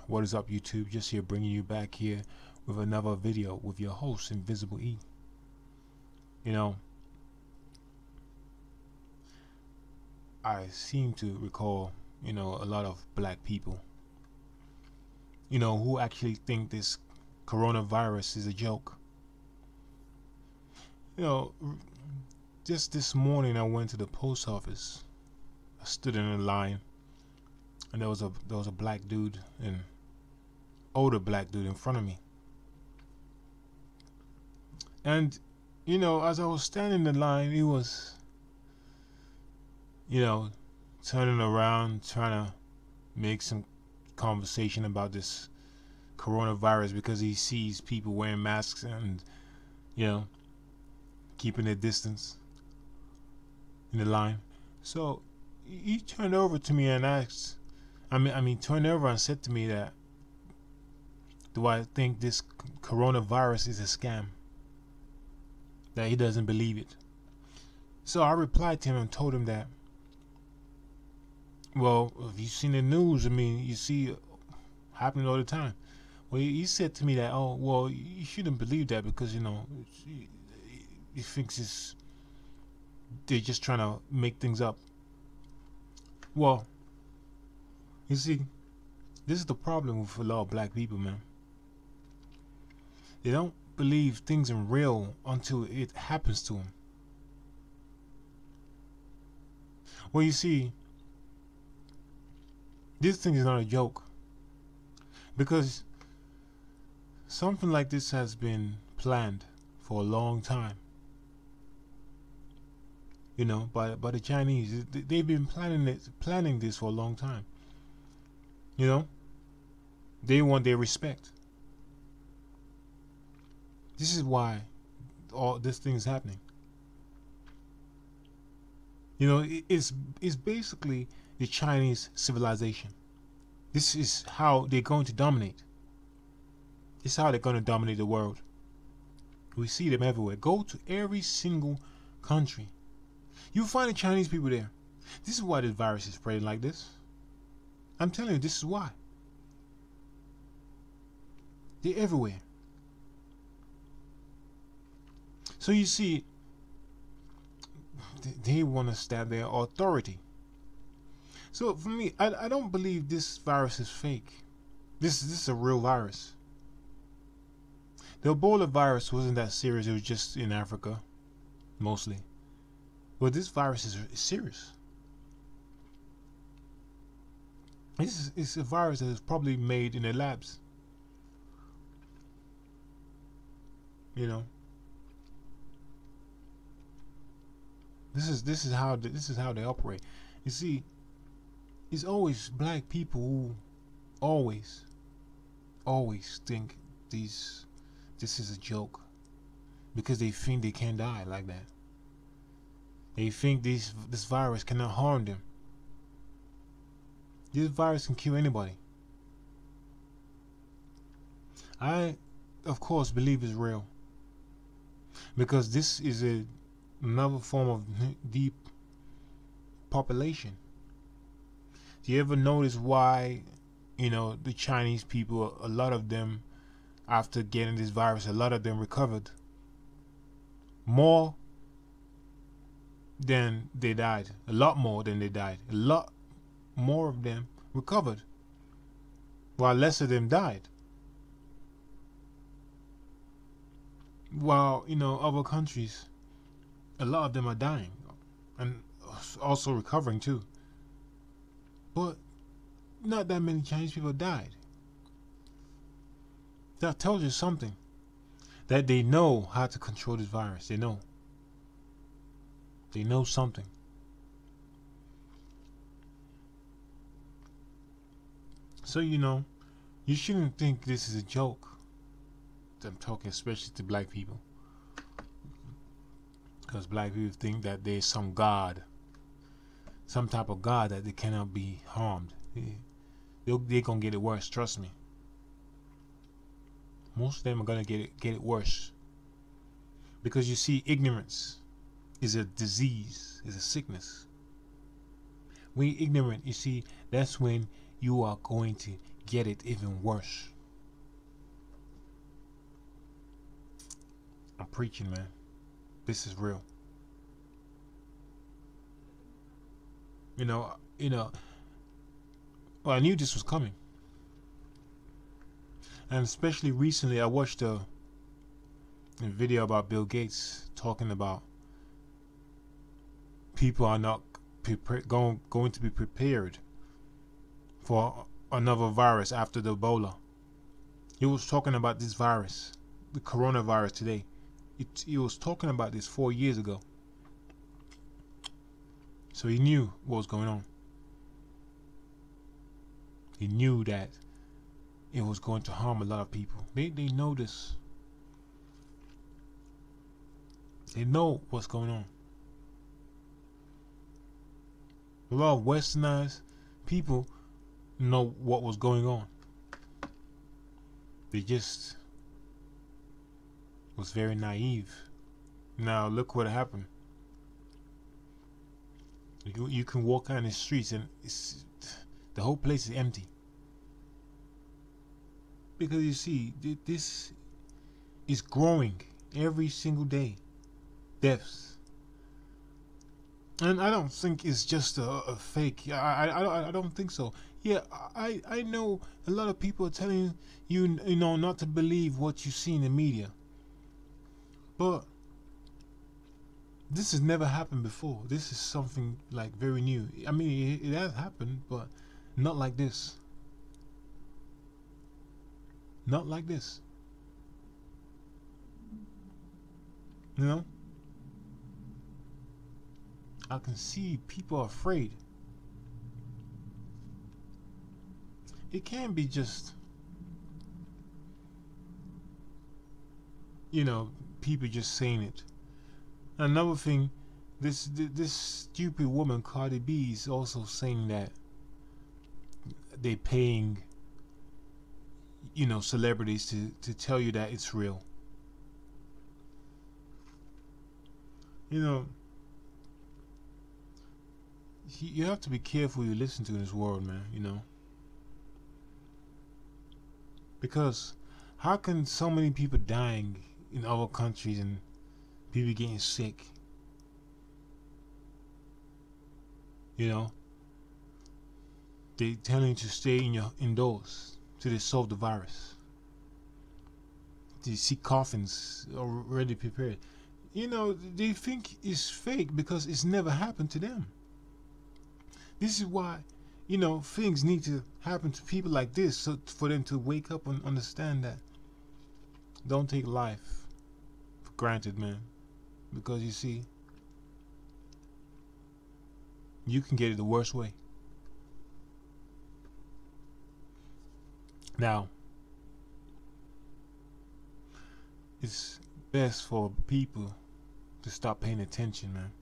What is up, YouTube? Just here bringing you back here with another video with your host, Invisible E. You know, I seem to recall, a lot of black people, who actually think this coronavirus is a joke. You know, just this morning I went to the post office. I stood in a line, and there was a black dude, an older black dude in front of me. And as I was standing in the line, he was, turning around, trying to make some conversation about this coronavirus because he sees people wearing masks and, you know, keeping their distance in the line. So he turned over to me and asked, turned over and said to me that, do I think this coronavirus is a scam? That he doesn't believe it. So I replied to him and told him that, well, if you've seen the news, you see it happening all the time. Well, he said to me that, oh, well, you shouldn't believe that because, he thinks they're just trying to make things up. Well, you see, this is the problem with a lot of black people, man. They don't believe things are real until it happens to them. Well, you see, this thing is not a joke because something like this has been planned for a long time. By the Chinese, they've been planning this for a long time. They want their respect. This is why all this thing is happening. It's basically the Chinese civilization. This is how they're going to dominate. This is how they're going to dominate the world. We see them everywhere. Go to every single country. You'll find the Chinese people there. This is why this virus is spreading like this. I'm telling you, this is why. They're everywhere. So you see, they want to stab their authority. So for me, I don't believe this virus is fake. This is a real virus. The Ebola virus wasn't that serious. It was just in Africa, mostly. But this virus is serious. It's a virus that is probably made in the labs. This is how they operate. You see, it's always black people who always think this is a joke because they think they can't die like that. They think this virus cannot harm them. This virus can kill anybody. I, of course, believe it's real because this is another form of deep population. Do you ever notice why, the Chinese people, a lot of them, after getting this virus, a lot of them recovered more than they died. A lot more than they died. A lot more of them recovered, while less of them died. While, other countries, a lot of them are dying and also recovering too. But not that many Chinese people died. That tells you something. That they know how to control this virus. They know. They know something. So, you shouldn't think this is a joke. I'm talking especially to black people. Because black people think that there's some God. Some type of God that they cannot be harmed. They're going to get it worse, trust me. Most of them are going to get it worse. Because you see, ignorance is a disease, is a sickness. When you're ignorant, you see, that's when you are going to get it even worse. I'm preaching, man. This is real. You know, you know. Well, I knew this was coming, and especially recently, I watched a video about Bill Gates talking about people are not going to be prepared for another virus after the Ebola. He was talking about this virus, the coronavirus today. He was talking about this 4 years ago. So he knew what was going on. He knew that it was going to harm a lot of people. They know this. They know what's going on. A lot of westernized people know what was going on. They just was very naive. Now look what happened. You can walk out in the streets and the whole place is empty. Because you see, this is growing every single day. Deaths. And I don't think it's just a fake. I don't think so. Yeah, I know a lot of people are telling you not to believe what you see in the media. But this has never happened before. This is something like very new. I mean, it has happened, but not like this. Not like this. You know? I can see people are afraid. It can't be just, people just saying it. Another thing, this stupid woman Cardi B is also saying that they paying celebrities to tell you that it's real. You have to be careful who you listen to in this world, man. Because how can so many people dying in other countries and people getting sick? They telling you to stay indoors till they solve the virus. They see coffins already prepared. They think it's fake because it's never happened to them. This is why, things need to happen to people like this so for them to wake up and understand that don't take life for granted, man. Because you see, you can get it the worst way. Now, it's best for people to stop paying attention, man.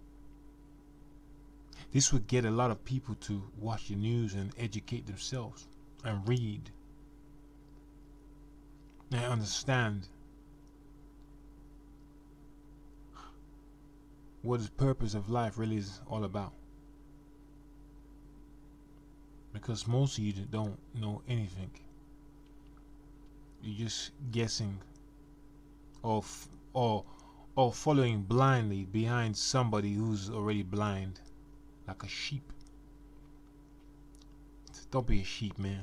This would get a lot of people to watch the news and educate themselves and read and understand what the purpose of life really is all about. Because most of you don't know anything. You're just guessing or following blindly behind somebody who's already blind. Like a sheep. Don't be a sheep, man.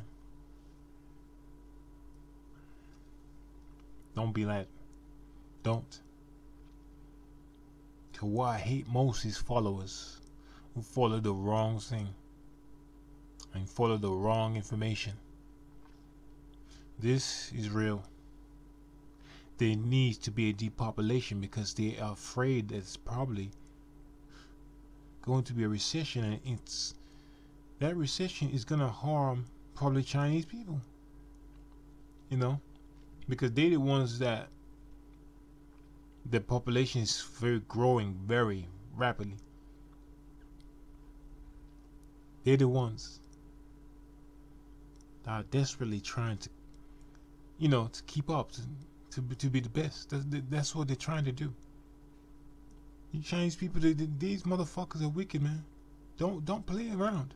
Don't be like. Don't. Cause what I hate most is followers who follow the wrong thing and follow the wrong information. This is real. There needs to be a depopulation because they are afraid that it's probably going to be a recession, and that recession is gonna harm probably Chinese people. Because they're the ones that the population is growing very rapidly. They're the ones that are desperately trying to, to keep up, to be the best. That's what they're trying to do. You Chinese people, these motherfuckers are wicked, man. Don't play around.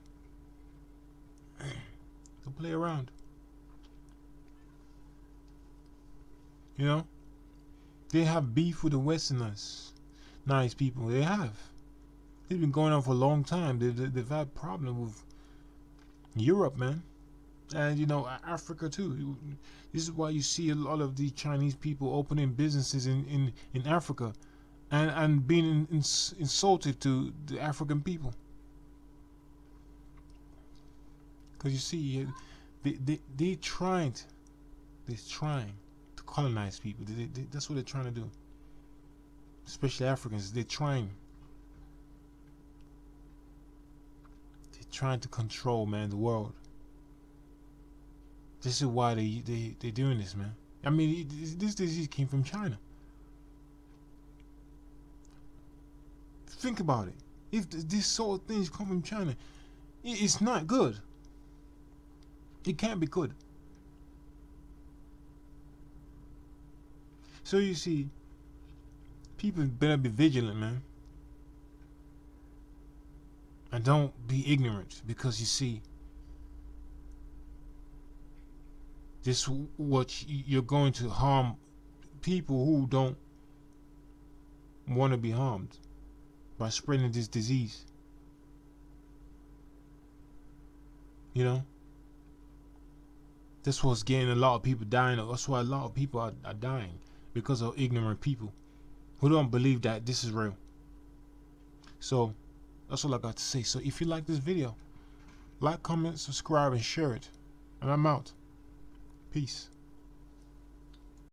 Don't play around. You know, they have beef with the Westerners. Nice people. They have. It's been going on for a long time. They've had problem with Europe, man, and Africa too. This is why you see a lot of the Chinese people opening businesses in Africa, and being insulted to the African people. Because you see, they they're trying to colonize people. That's what they're trying to do. Especially Africans, they're trying to control, man, the world. This is why they're doing this, man. I mean, this disease came from China. Think about it. If this sort of things come from China, it's not good. It can't be good. So you see, people better be vigilant, man, and don't be ignorant, because you see, this what you're going to harm people who don't want to be harmed by spreading this disease. You know, that's what's getting a lot of people dying. That's why a lot of people are dying, because of ignorant people who don't believe that this is real. So that's all I got to say. So if you like this video, like, comment, subscribe, and share it. And I'm out. Peace.